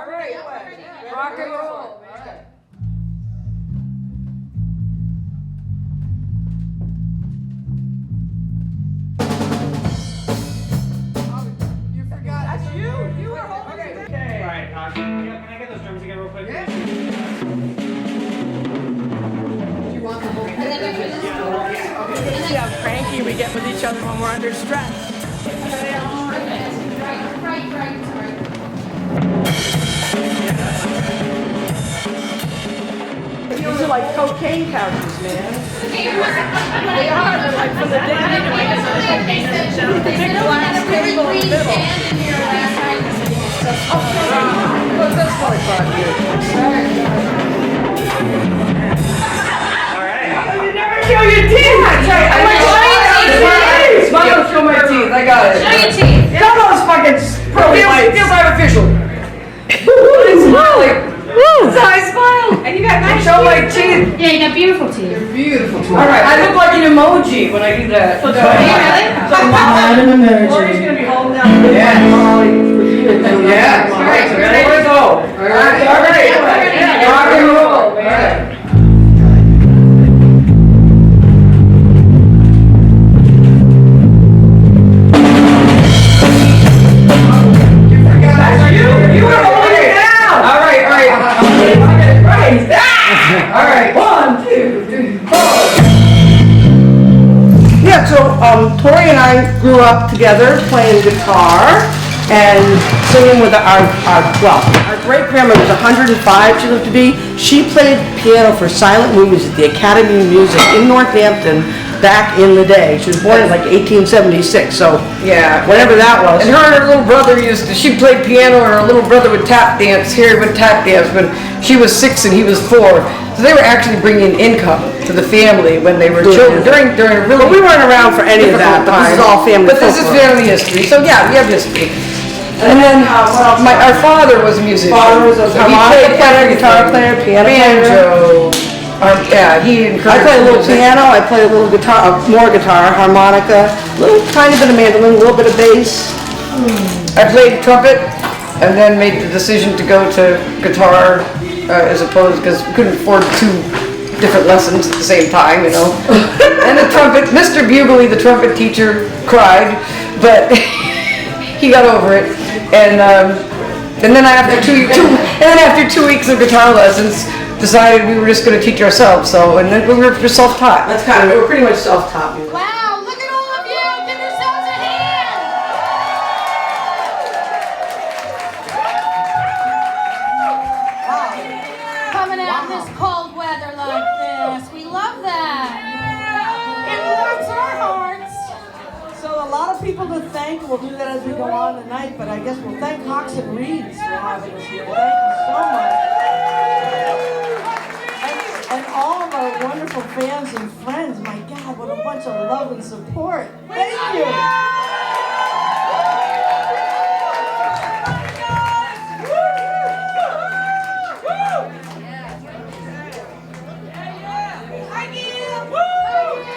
All right, rock and roll. You were holding it. Okay. All right, can I get those drums again real quick? Yeah. Do you want the whole thing? See how cranky we get with each other when we're under stress. These are like cocaine couches, man. They are. They're like from the day. The big glass table in the middle. Well, that's what I thought you. All right. You never show your teeth. Smile, show my teeth. I got it. Show your teeth. Some of those fucking pearly whites. Feels artificial. It's smiling. It's a high smile. And you got nice Show my teeth. teeth. Yeah, you got beautiful teeth. Beautiful teeth. All right, I look like an emoji when I do that. Do you really? I'm an emoji. Lori's gonna be holding down the Yeah. All right, so ready? Let's go. All right. Rock and roll, man. You were holding it down! Alright. Alright, 1, 2, 3, 4. Yeah, so Tori and I grew up together playing guitar and singing with our great grandmother was 105, she lived to be. She played piano for silent movies at the Academy of Music in Northampton back in the day. She was born in like 1876, so Yeah. whatever that was. And her and her little brother she played piano, and her little brother would tap dance. Harry would tap dance when she was 6 and he was 4. So they were actually bringing income to the family when they were children during a really. But we weren't around for any of that, but this is all family But this is folklore. family history, so yeah, we have history. And then our father was a musician. Father was a So he harmonica played player, everything. guitar player, piano player. banjo. Yeah, he encouraged. I play a little music. piano, I play a little guitar, more guitar, harmonica, a little tiny bit of mandolin, a little bit of bass. I played trumpet, and then made the decision to go to guitar as opposed because we couldn't afford 2 different lessons at the same time, you know. And the trumpet, Mr. Bugley, the trumpet teacher, cried, but he got over it. And then after two weeks of guitar lessons, decided we were just going to teach ourselves. So, and then we were self-taught. That's kind of, we were pretty much self-taught. Wow, look at all of you. Give yourselves a hand. Coming out in this cold weather like this. We love that. It warms our hearts. So a lot of people to thank. We'll do that as we go on tonight, but I guess we'll thank Hawks and Reeds for having us here. Thank you so much. And all of our wonderful fans and friends. My God, what a bunch of love and support. Thank you.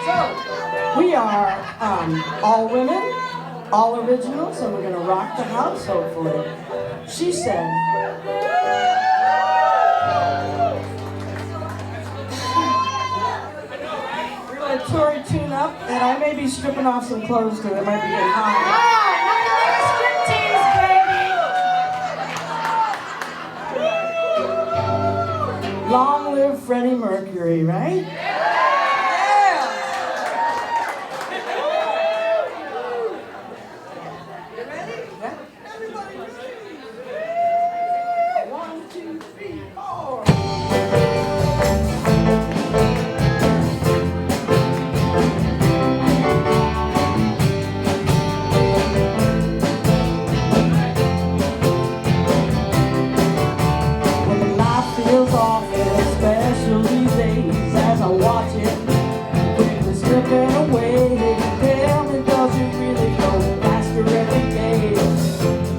So, we are all women, all originals, and we're going to rock the house, hopefully. She said. We're going to Tori tune up, and I may be stripping off some clothes because it might be getting hot. Long live Freddie Mercury, right? Feels awful, special these days as I watch it quickly slipping away. Tell me, does it really go faster every day?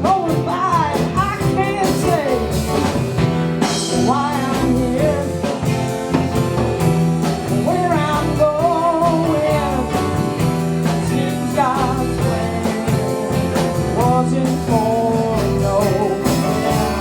Going by, I can't say why I'm here, where I'm going. Seems God's plan wasn't for no man.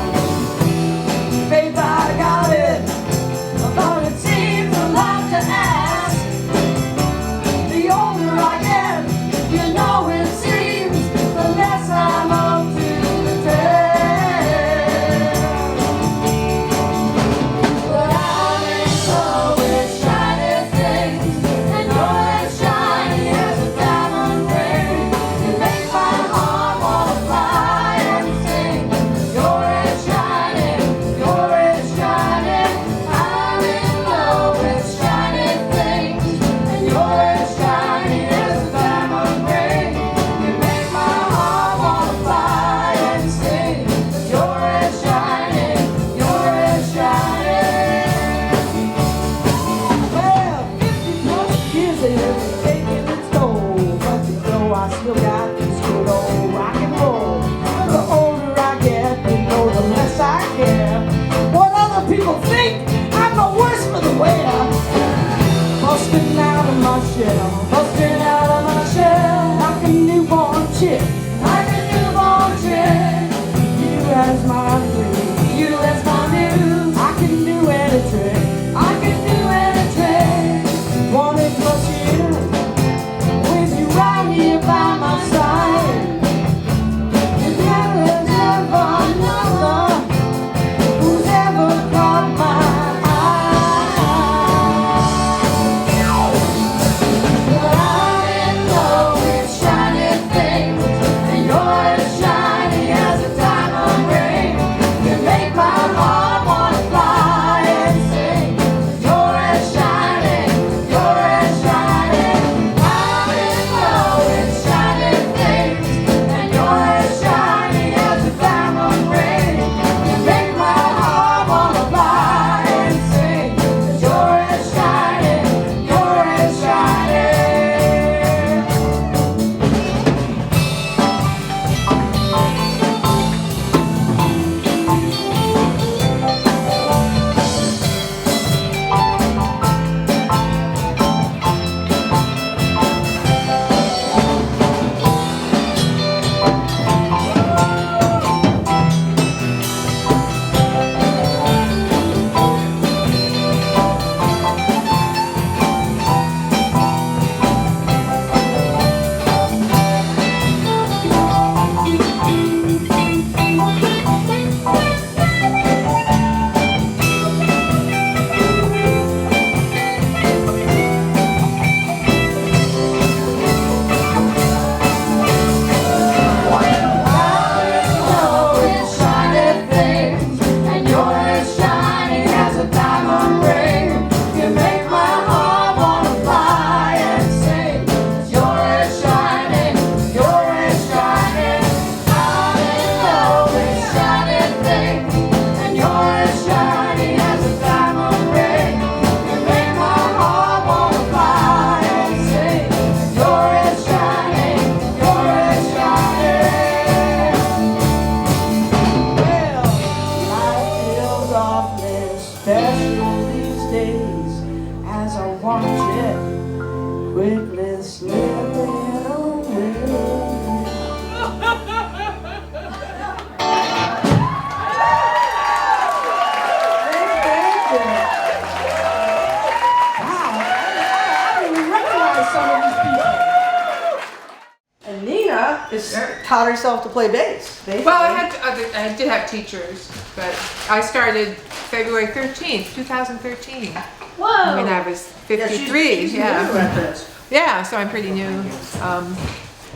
taught herself to play bass, basically. Well, I did have teachers, but I started February 13th, 2013. Whoa. I mean, I was 53. She's Yeah. new at this. Yeah, so I'm pretty new.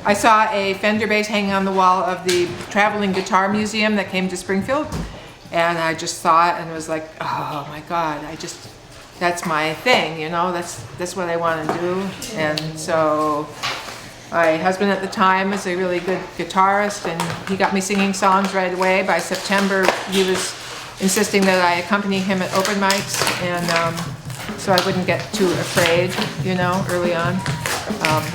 I saw a Fender bass hanging on the wall of the Traveling Guitar Museum that came to Springfield, and I just saw it and was like, oh my God, that's my thing, you know, that's what I want to do. And so my husband at the time was a really good guitarist, and he got me singing songs right away. By September, he was insisting that I accompany him at open mics, and so I wouldn't get too afraid, you know, early on.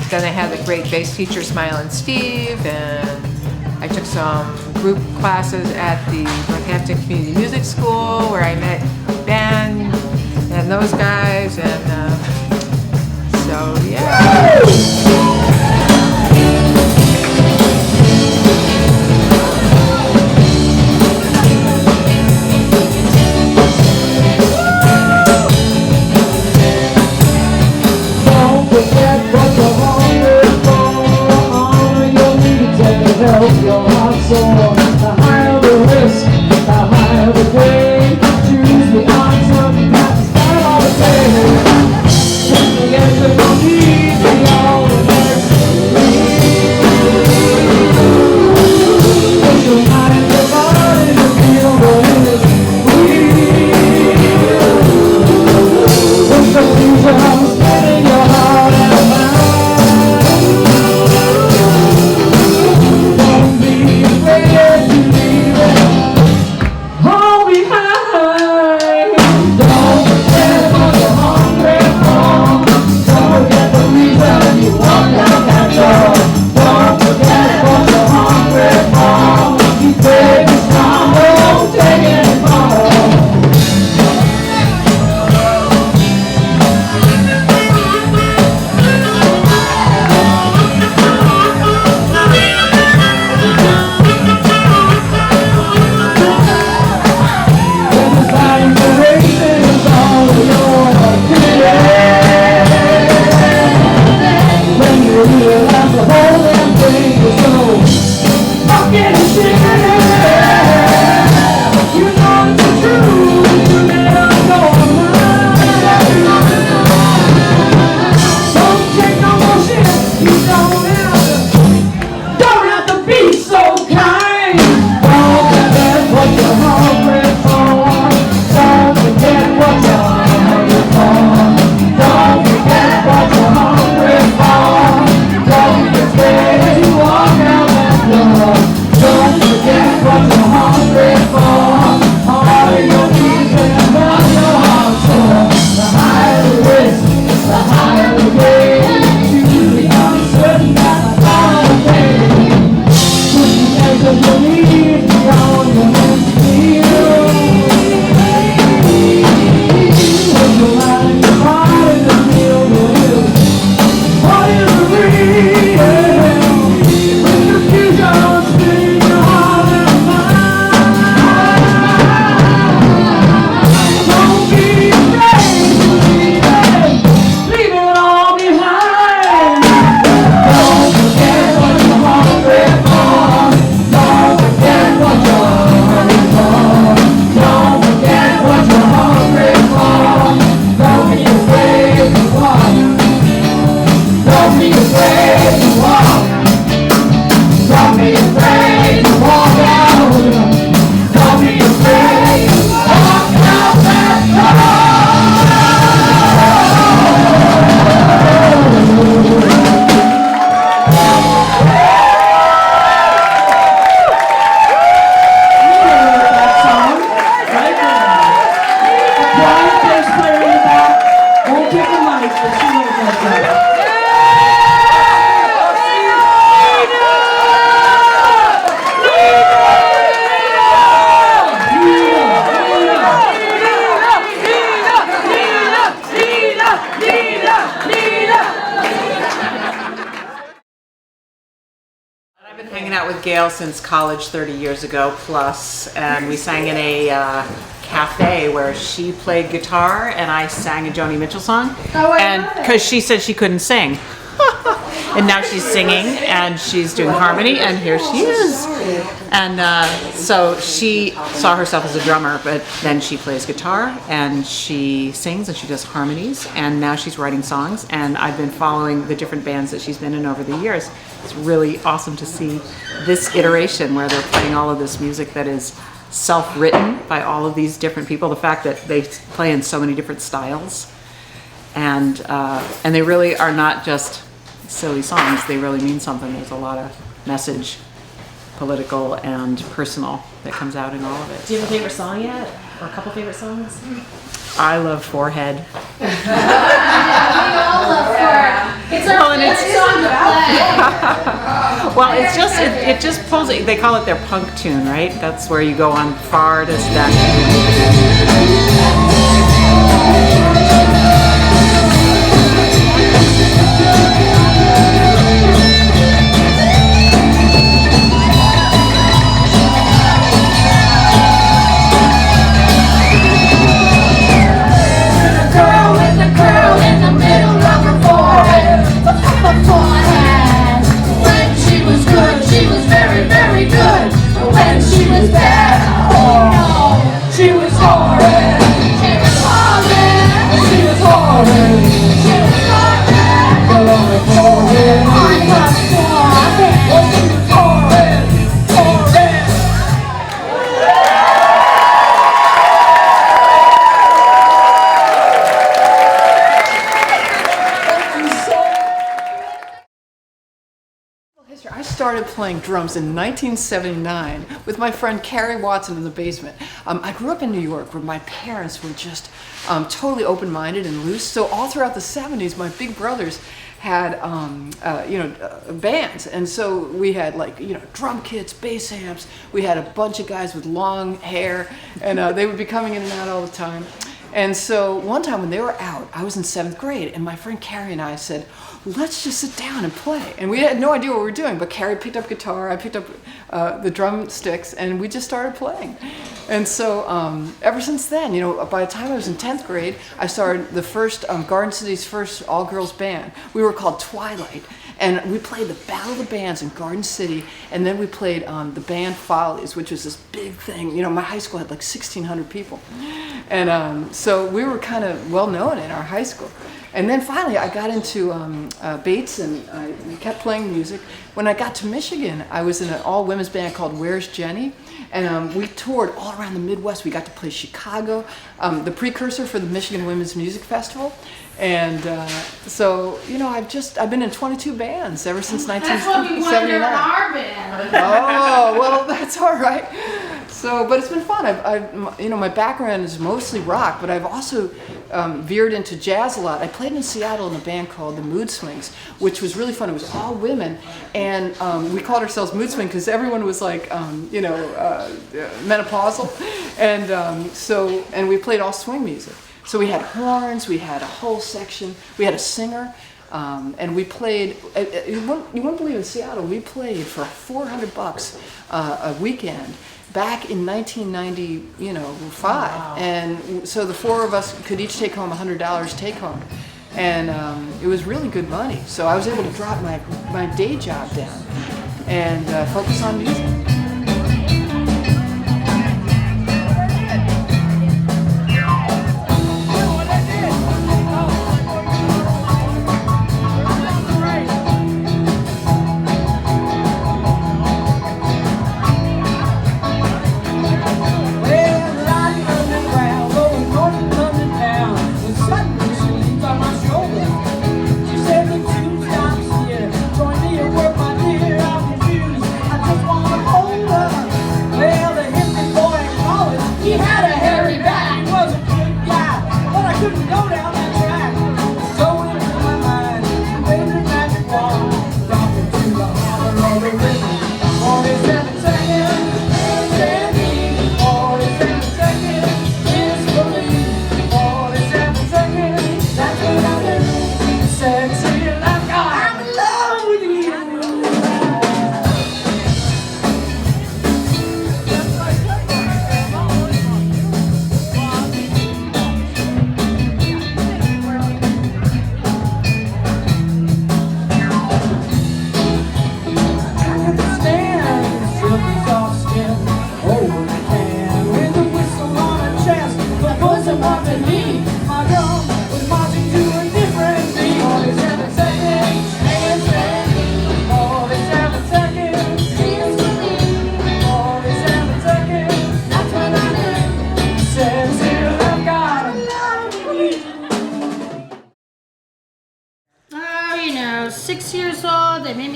Then I had a great bass teacher, Smilin' Steve, and I took some group classes at the Northampton Community Music School where I met Ben and those guys, and so yeah. Don't forget what you're hungry for. Honor your needs and help your heart soar. The higher the risk, the higher the gain. Choose the uncertain path, start all the pain. When the edge of your needs beyond the next put your mind and your body to feel what is real. With the future I'm spinning your heart and mind. Don't be afraid to leave it all behind. Don't forget what you're hungry for. Don't forget the reason you walk down that door. Don't forget what you're hungry for. Keep baby strong, don't take it anymore. When the signs are racing, it's all yours today. When you realize the whole damn thing is so fucking shit. You know it's the truth, you never go online. Don't take no more shit, you don't have to be so kind. Don't forget what you're hungry for. Don't forget what you're hungry for. Don't forget what you're hungry for. Don't be afraid to walk out that door. Don't forget what you're hungry for. All your needs and all your heart soar. The higher the risk, the higher the gain. Choose the uncertain path, follow the pain. Put the edge of your knees beyond your hands feel. With your mind and your heart and the feel what is real. With the future spinning your heart and mind. Don't be afraid to leave it all behind. Don't forget what you're hungry for. Don't forget what you're hungry for. Don't forget what you're hungry for. Don't be afraid to walk. Don't be afraid to walk. Don't be afraid to walk out. Don't be afraid to walk out that door. That song, right there. Quiet bass player in the back, won't take a mic, but she knows that song. I've been hanging out with Gail since college 30 years ago plus, and we sang in a cafe where she played guitar and I sang a Joni Mitchell song. Oh, I and love it. because she said she couldn't sing. And now she's singing and she's doing harmony, and here she is. And so she saw herself as a drummer, but then she plays guitar and she sings and she does harmonies, and now she's writing songs. And I've been following the different bands that she's been in over the years. It's really awesome to see this iteration where they're playing all of this music that is self-written by all of these different people. The fact that they play in so many different styles, and they really are not just silly songs. They really mean something. There's a lot of message, political and personal, that comes out in all of it. Do you have a favorite song yet? Or a couple favorite songs? I love Forehead. We all love her. It's our Well, and favorite it's- song to play. Well, it's just, it just pulls, they call it their punk tune, right? That's where you go on farthest back. Girl with the curl in the middle of her forehead. Forehead. When she was good, she was very, very good. But when she was bad, oh no, She was horrid. she was horrid. She was horrid. She was horrid. But only horrid. On her forehead. Oh, she was horrid. Horrid. History. I started playing drums in 1979 with my friend Carrie Watson in the basement. I grew up in New York where my parents were just totally open-minded and loose. So all throughout the 70s, my big brothers had bands, and so we had drum kits, bass amps. We had a bunch of guys with long hair, and they would be coming in and out all the time. And so one time when they were out, I was in 7th grade, and my friend Carrie and I said, let's just sit down and play. And we had no idea what we were doing, but Carrie picked up guitar, I picked up the drumsticks, and we just started playing. And so ever since then, by the time I was in 10th grade, I started the first, Garden City's first all-girls band. We were called Twilight. And we played the Battle of the Bands in Garden City, and then we played the band Follies, which was this big thing. My high school had like 1,600 people. And so we were kind of well known in our high school. And then finally I got into Bates, and I kept playing music. When I got to Michigan, I was in an all-women's band called Where's Jenny? And we toured all around the Midwest. We got to play Chicago, the precursor for the Michigan Women's Music Festival. And so, I've been in 22 bands ever since that's what we wonder 1979. in our band. Oh, well, that's all right. So, but it's been fun. My background is mostly rock, but I've also veered into jazz a lot. I played in Seattle in a band called the Mood Swings, which was really fun. It was all women, and we called ourselves Mood Swing because everyone was like, menopausal, and we played all swing music. So we had horns, we had a whole section, we had a singer. And we played, you wouldn't believe, in Seattle, we played for $400 a weekend back in 1995. Wow. And so the four of us could each take home $100 take home. And it was really good money. So I was able to drop my day job down and focus on music. Join me and work, my dear. I'm confused. I just wanna hold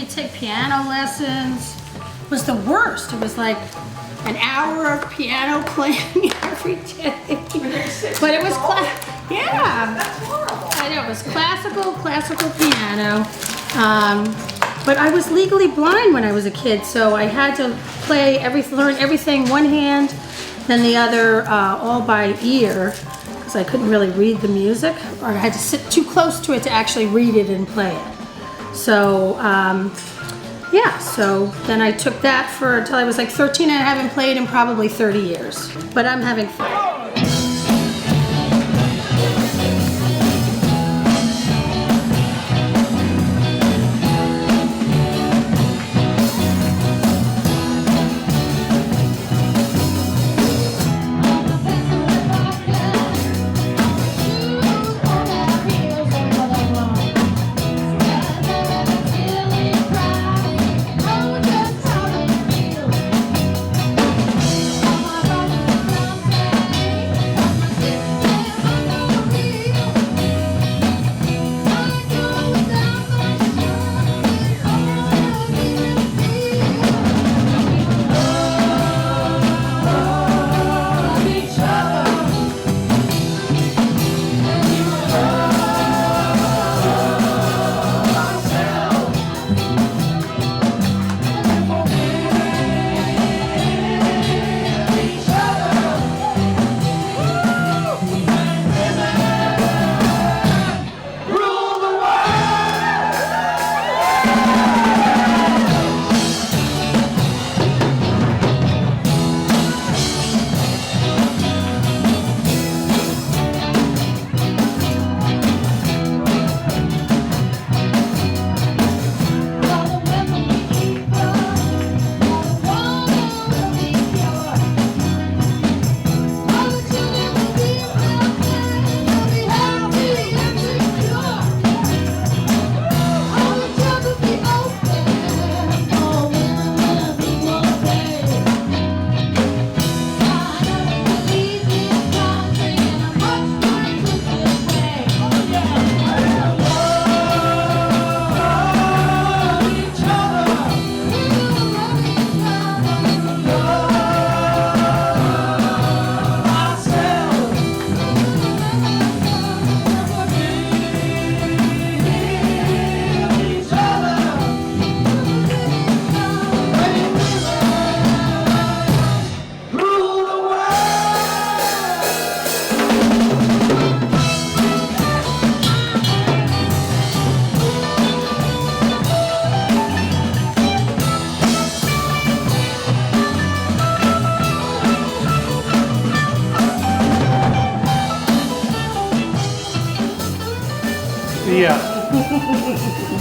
to take piano lessons was the worst. It was like an hour of piano playing every day. But it was yeah. That's horrible. I know, it was classical piano. But I was legally blind when I was a kid, so I had to learn everything one hand, then the other, all by ear, because I couldn't really read the music, or I had to sit too close to it to actually read it and play it. So, yeah, so then I took that until I was like 13, and I haven't played in probably 30 years. But I'm having fun.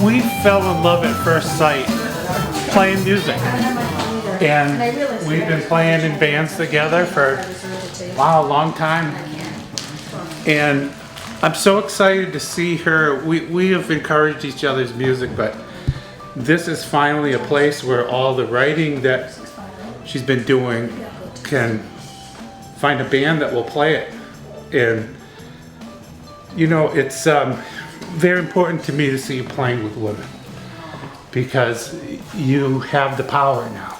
We fell in love at first sight playing music, and we've been playing in bands together for a long time, and I'm so excited to see her. We have encouraged each other's music, but this is finally a place where all the writing that she's been doing can find a band that will play it. And you know, it's very important to me to see you playing with women, because you have the power now.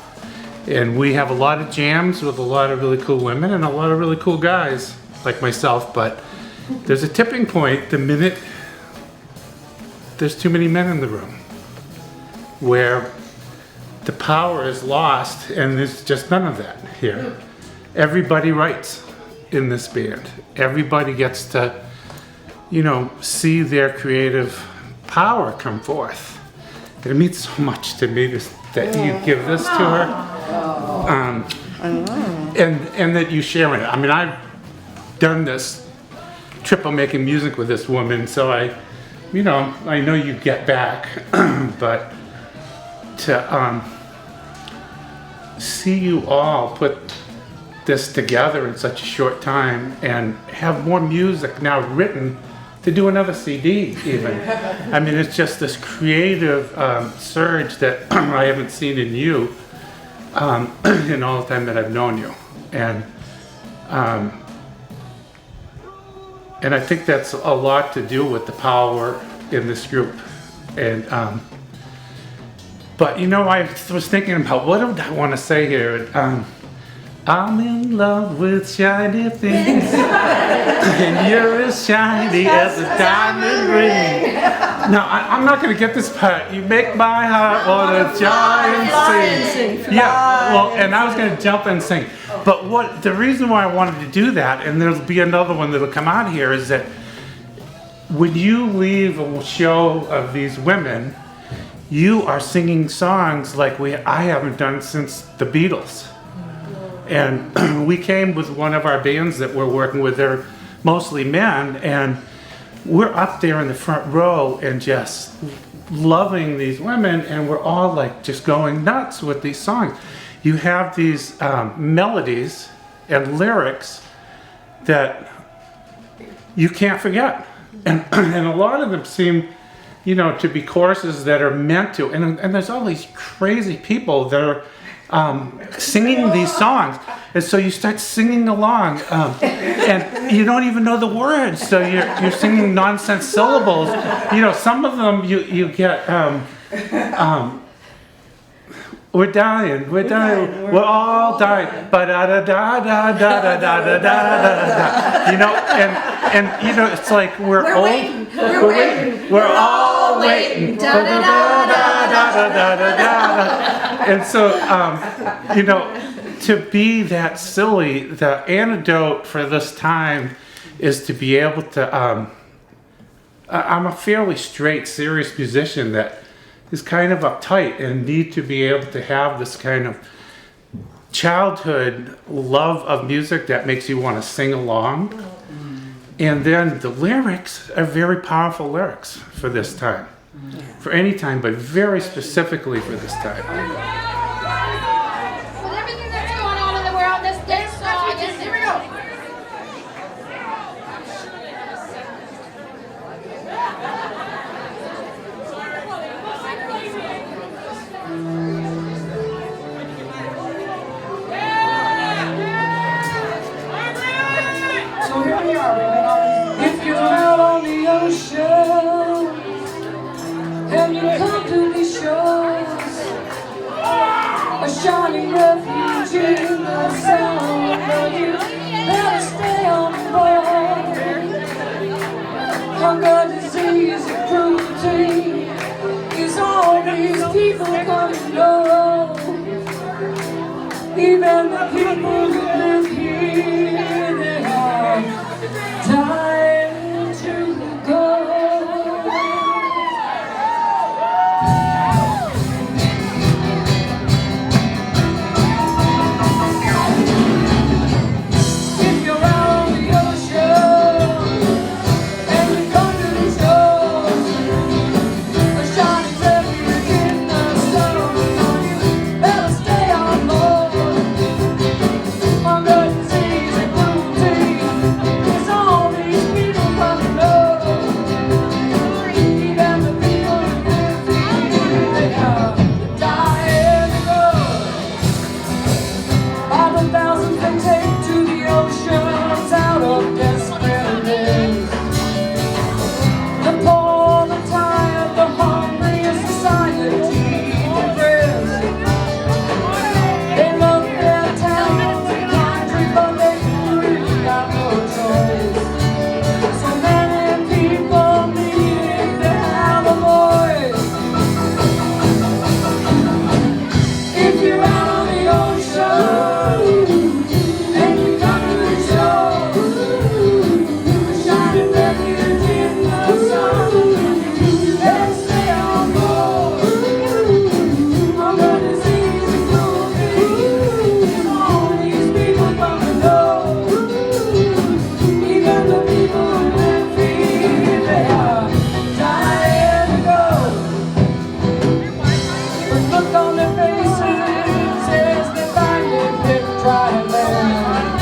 And we have a lot of jams with a lot of really cool women and a lot of really cool guys like myself, but there's a tipping point the minute there's too many men in the room where the power is lost, and there's just none of that here. Everybody writes in this band. Everybody gets to, you know, see their creative power come forth. And it means so much to me that you give this to her. And that you share it. I mean, I've done this trip of making music with this woman, so I know you get back, but to see you all put this together in such a short time and have more music now written to do another CD even. I mean, it's just this creative surge that I haven't seen in you in all the time that I've known you. And I think that's a lot to do with the power in this group. And But you know, I was thinking about what do I want to say here. I'm in love with shiny things, and you're as shiny as a diamond ring. Now, I'm not going to get this part. You make my heart want to giant sing. Yeah, well, and I was going to jump and sing. But what the reason why I wanted to do that, and there'll be another one that'll come out here, is that when you leave a show of these women, you are singing songs like I haven't done since the Beatles. And we came with one of our bands that we're working with, they're mostly men, and we're up there in the front row and just loving these women, and we're all like just going nuts with these songs. You have these melodies and lyrics that you can't forget. And a lot of them seem, you know, to be choruses that are meant to, and there's all these crazy people that are singing these songs, and so you start singing along, and you don't even know the words, so you're singing nonsense syllables. You know, some of them you get. We're dying, we're all dying, ba da da da da da da da da da. You know, and you know, it's like we're old. We're all waiting. Da da da da da da da. And so, you know, to be that silly, the antidote for this time is to be able to. I'm a fairly straight, serious musician that is kind of uptight and need to be able to have this kind of childhood love of music that makes you want to sing along. And then the lyrics are very powerful lyrics for this time. For any time, but very specifically for this time. With everything that's going on in the world, this dance song is here we go. So here we are. If you're out on the ocean and you come to these shores, a shining refuge in the sun, you better stay on board. Hunger, disease, and cruelty is all these people come to know. Even the people who live here, they are dying to go. If you're out on the ocean and you come to these shores, a shining refuge in the sun, you better stay on board. Hunger, disease, and cruelty is all these people come to know. Even the people who live here, they are dying to go. By the thousands they take to the oceans out of desperation. The poor, the tired, the hungry, a society depressed. They love their towns and country, but they really got no choice. So many people need to have a voice. If you're out on the ocean and you come to the shores, a shining refuge in the sun, better stay on board. Hunger, disease, and cruelty is all these people come to know. Even the people who live here, they are dying to go. The look on their faces as they finally pick dry land.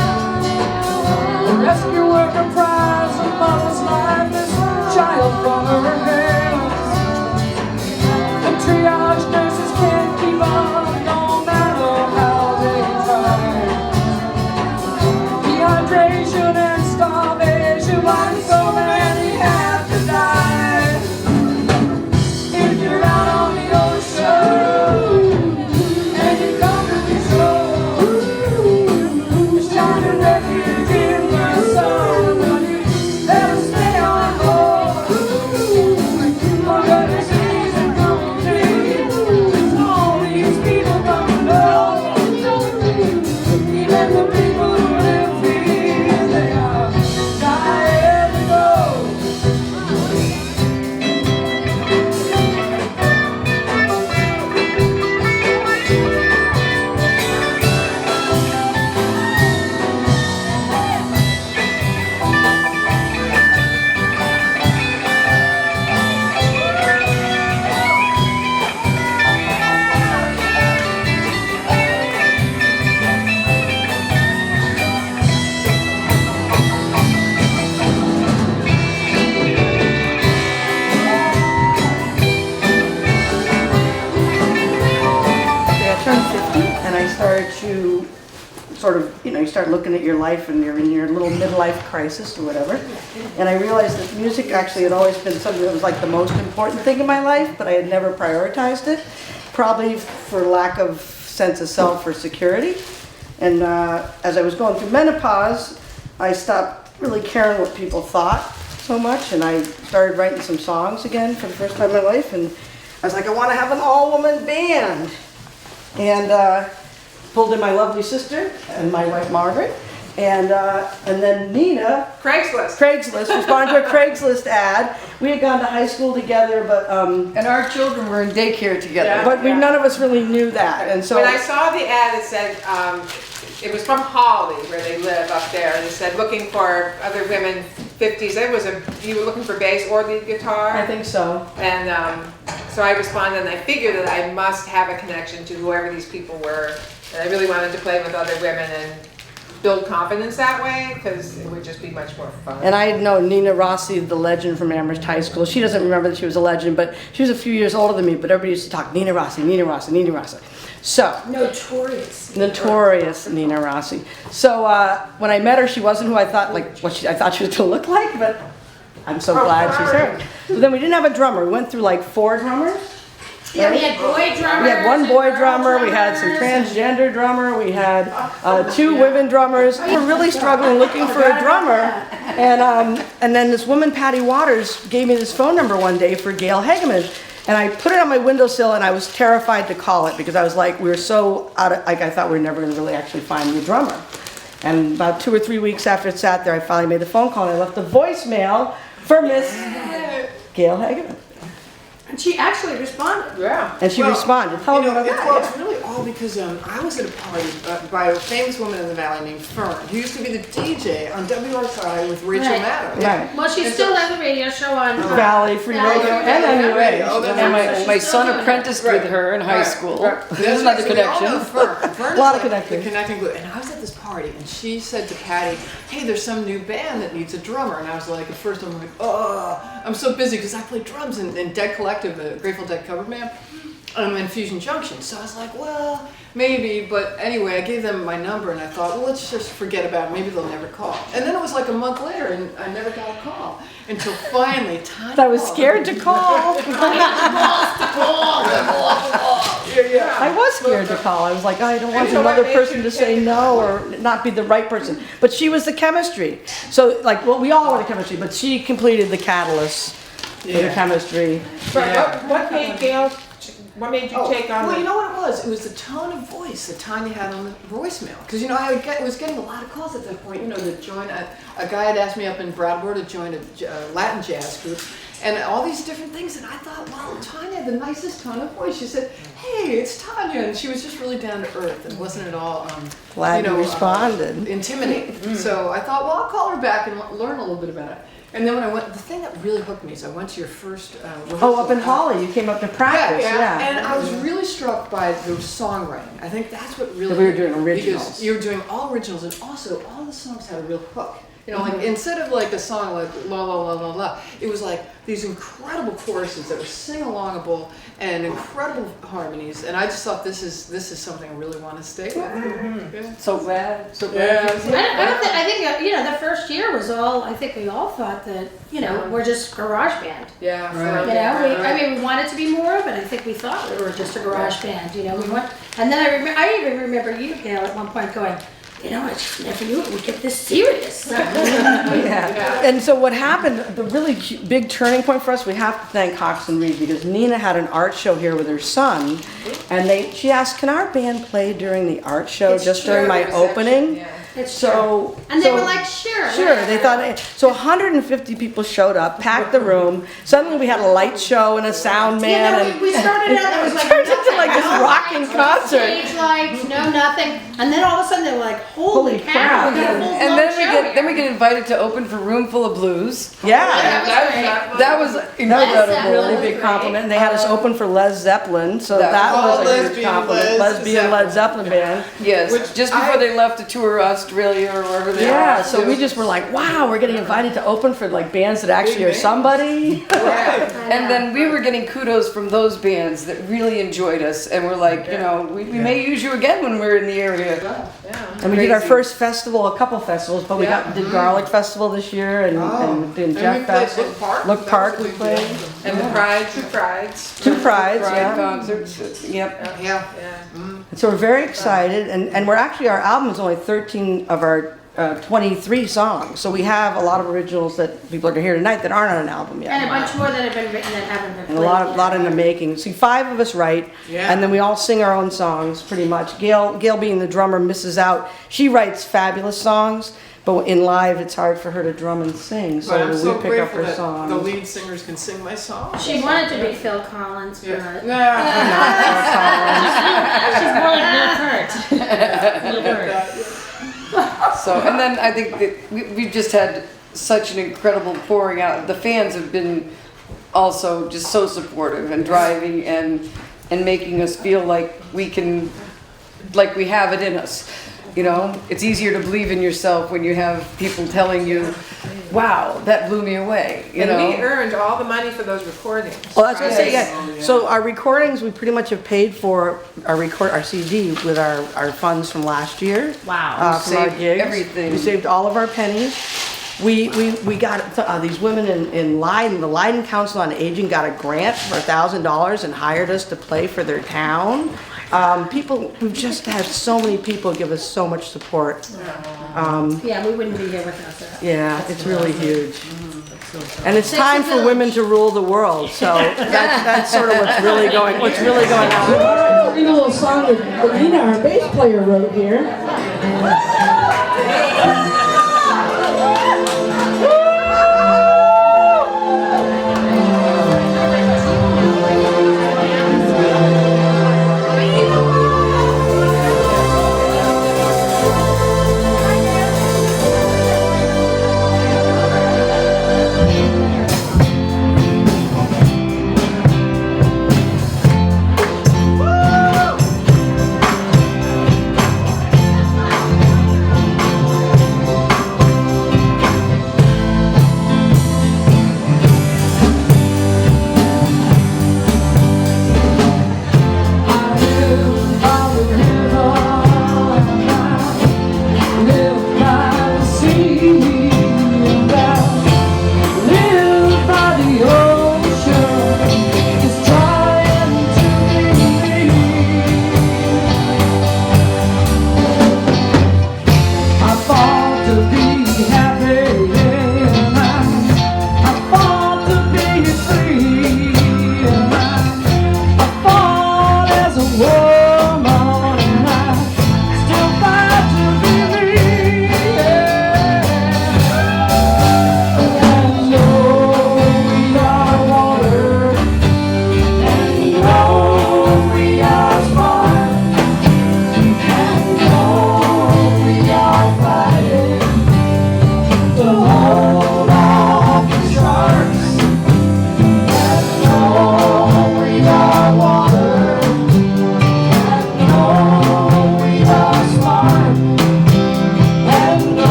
The rescue worker pries a mother's lifeless child from her hands. The triage nurses can't keep up no matter how they try. Dehydration and starvation, why so many have to die? If you're out on the ocean you start looking at your life and you're in your little midlife crisis or whatever. And I realized that music actually had always been something that was like the most important thing in my life, but I had never prioritized it, probably for lack of sense of self or security. And as I was going through menopause, I stopped really caring what people thought so much, and I started writing some songs again for the first time in my life, and I was like, I want to have an all-woman band. And pulled in my lovely sister and my wife Margaret, and then Nina. Craigslist, responded to a Craigslist ad. We had gone to high school together, but And our children were in daycare together. but none of us really knew that, and so When I saw the ad, it said, it was from Holly, where they live up there, and it said, looking for other women 50s. You were looking for bass or lead guitar? I think so. And so I responded, and I figured that I must have a connection to whoever these people were. And I really wanted to play with other women and build confidence that way, because it would just be much more fun. And I had known Nina Rossi, the legend from Amherst High School. She doesn't remember that she was a legend, but she was a few years older than me, but everybody used to talk Nina Rossi, Nina Rossi, Nina Rossi. So, notorious Nina Rossi. So when I met her, she wasn't who I thought, I thought she was gonna look like, but I'm so glad she's her. But then we didn't have a drummer. We went through like 4 drummers. Yeah, we had boy drummers. We had one boy and girl drummer, we had some drummers. transgender drummer, we had 2 women drummers. We were really struggling looking for a drummer. And then this woman, Patty Waters, gave me this phone number one day for Gail Hageman. And I put it on my windowsill, and I was terrified to call it because I was like, we were so out of, like, I thought we were never gonna really actually find a drummer. And about 2 or 3 weeks after it sat there, I finally made the phone call, and I left a voicemail for Miss Gail Hageman. And she actually responded. Yeah. And she responded. Tell me about that. It's really all because I was at a party by a famous woman in the valley named Fern, who used to be the DJ on WRSI with Rachel Right. Maddow. Right. Well, she still has a radio show on. Valley Free Radio and NUA. And my son apprenticed with her in high school. There's another connection. Fern A lot of is connections. The connecting glue. And I was at this party, and she said to Patty, "Hey, there's some new band that needs a drummer." And I was like, at first I'm like, "Oh, I'm so busy because I play drums in Dead Collective, the Grateful Dead cover band. I'm in Fusion Junction." So I was like, well, maybe. But anyway, I gave them my number, and I thought, well, let's just forget about it. Maybe they'll never call. And then it was like a month later, and I never got a call until finally time. I was scared to call. I was scared to call. I was like, I don't want another person to say no or not be the right person. But she was the chemistry. So, like, well, we all were the chemistry, but she completed the catalyst for the chemistry. What made Gail, what made you take on Well, the? you know what it was? It was the tone of voice that Tanya had on the voicemail. Because, you know, I was getting a lot of calls at that point, you know, to join, a guy had asked me up in Broadmoor to join a Latin jazz group, and all these different things, and I thought, well, Tanya had the nicest tone of voice. She said, hey, it's Tanya, and she was just really down to earth and wasn't at all, Glad you responded. intimidating. So I thought, well, I'll call her back and learn a little bit about it. And then when I went, the thing that really hooked me is I went to your first rehearsal. Oh, up in Holly, you came up to practice, yeah. And I was really struck by the songwriting. I think that's what really. We were doing originals. Because you were doing all originals, and also all the songs had a real hook. You know, like instead of like a song like la la la la la, it was like these incredible choruses that were sing-alongable and incredible harmonies. And I just thought this is something I really want to stay with. Yeah. So glad. So Yeah. I think, you know, the first year was all, I think we all thought that, you know, we're just garage band. Yeah. You know, I mean, we wanted to be more, but I think we thought we were just a garage band, you know, we went, and then I even remember you, Gail, at one point going, you know, I just never knew it would get this serious. Yeah. And so what happened, the really big turning point for us, we have to thank Cox and Reed, because Nina had an art show here with her son, and she asked, can our band play during the art show, just during my opening? It's So. And they so- were like, sure. Sure, they thought, so 150 people showed up, packed the room, suddenly we had a light show and a sound You man, know, and we started out, there was like turned into like this no rocking lights, no concert. stage lights, no nothing, and then all of a sudden they were like, holy Holy cow, crap. we got a full And then we get invited to open for Room Full of Blues. Yeah. That was incredible. A really big compliment. And they had us open for Led Zeppelin, so that was a huge compliment. Lesbian Led Zeppelin band. Yes, just before they left to tour Australia or wherever they Yeah, are. so we just were like, wow, we're getting invited to open for like bands that actually are somebody. And then we were getting kudos from those bands that really enjoyed us, and we're like, you know, we may use you again when we're in the area. And we did our Crazy. first festival, a couple festivals, but we Yeah. did Garlic Festival this year and did Jeff we played Fest. Look Park. Look That Park was we a played. big deal. And the Pride, 2 Prides. Two Prides, Pride yeah. concerts, yep. Yeah. And so we're very excited, and we're actually, our album is only 13 of our 23 songs. So we have a lot of originals that people are gonna hear tonight that aren't on an album yet. And a bunch more that have been written that haven't been And played. a lot in the making. See, 5 of us write, Yeah. and then we all sing our own songs, pretty much. Gail being the drummer misses out. She writes fabulous songs, but in live, it's hard for her to drum and sing, But I'm so so we pick up grateful her that the songs. lead singers can sing my songs. She wanted to be Phil Collins, but She's more like Lil Kurt. Lil Kurt. So, and then I think that we've just had such an incredible pouring out. The fans have been also just so supportive and driving and making us feel like we can, like we have it in us. You know, it's easier to believe in yourself when you have people telling you, wow, that blew me away, you And know? we earned all the money for those recordings. Well, that's what I say, yeah. So our recordings, we pretty much have paid for our CD with our funds from last year. Wow. From our saved gigs. everything. We saved all of our pennies. We got these women in Leiden, the Leiden Council on Aging got a grant for $1,000 and hired us to play for their town. We've just had so many people give us so much support. yeah, we wouldn't be here without that. Yeah, it's really huge. And it's time for women to rule the world, so that's sort of what's really going on. We're read a little song that Nina, our bass player, wrote here.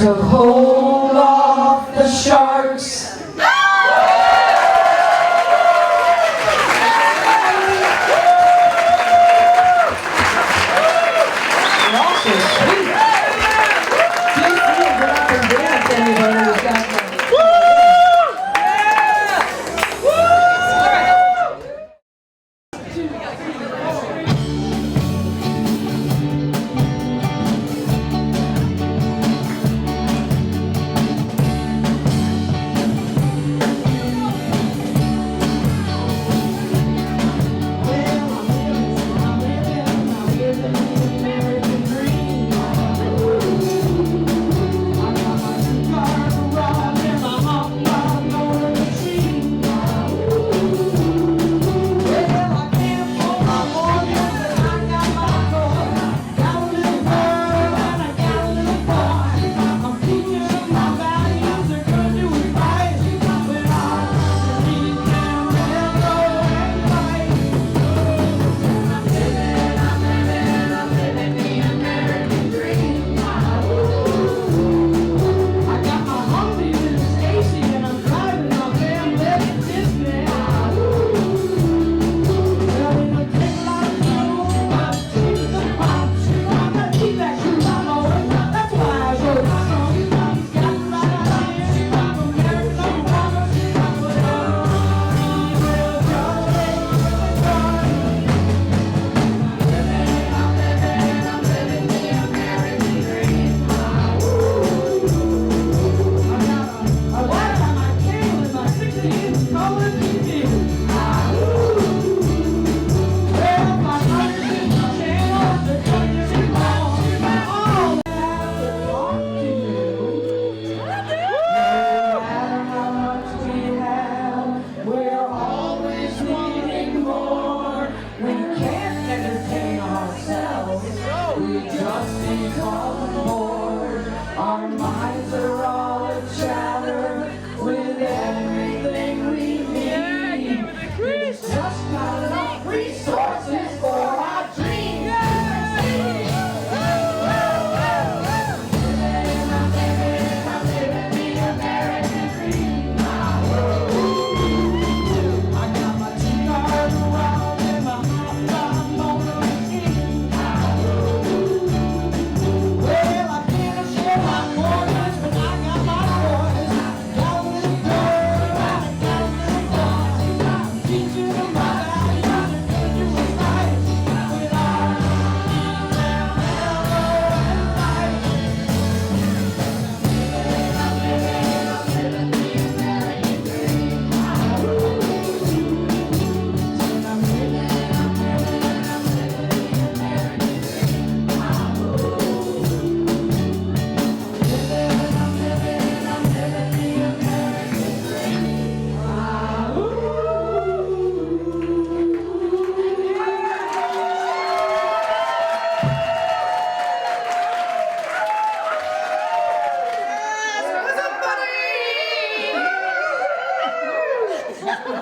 to hold off the sharks.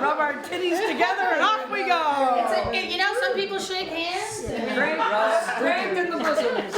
Rub our titties together and off we go. You know, some people shake hands. Strength in the bosom.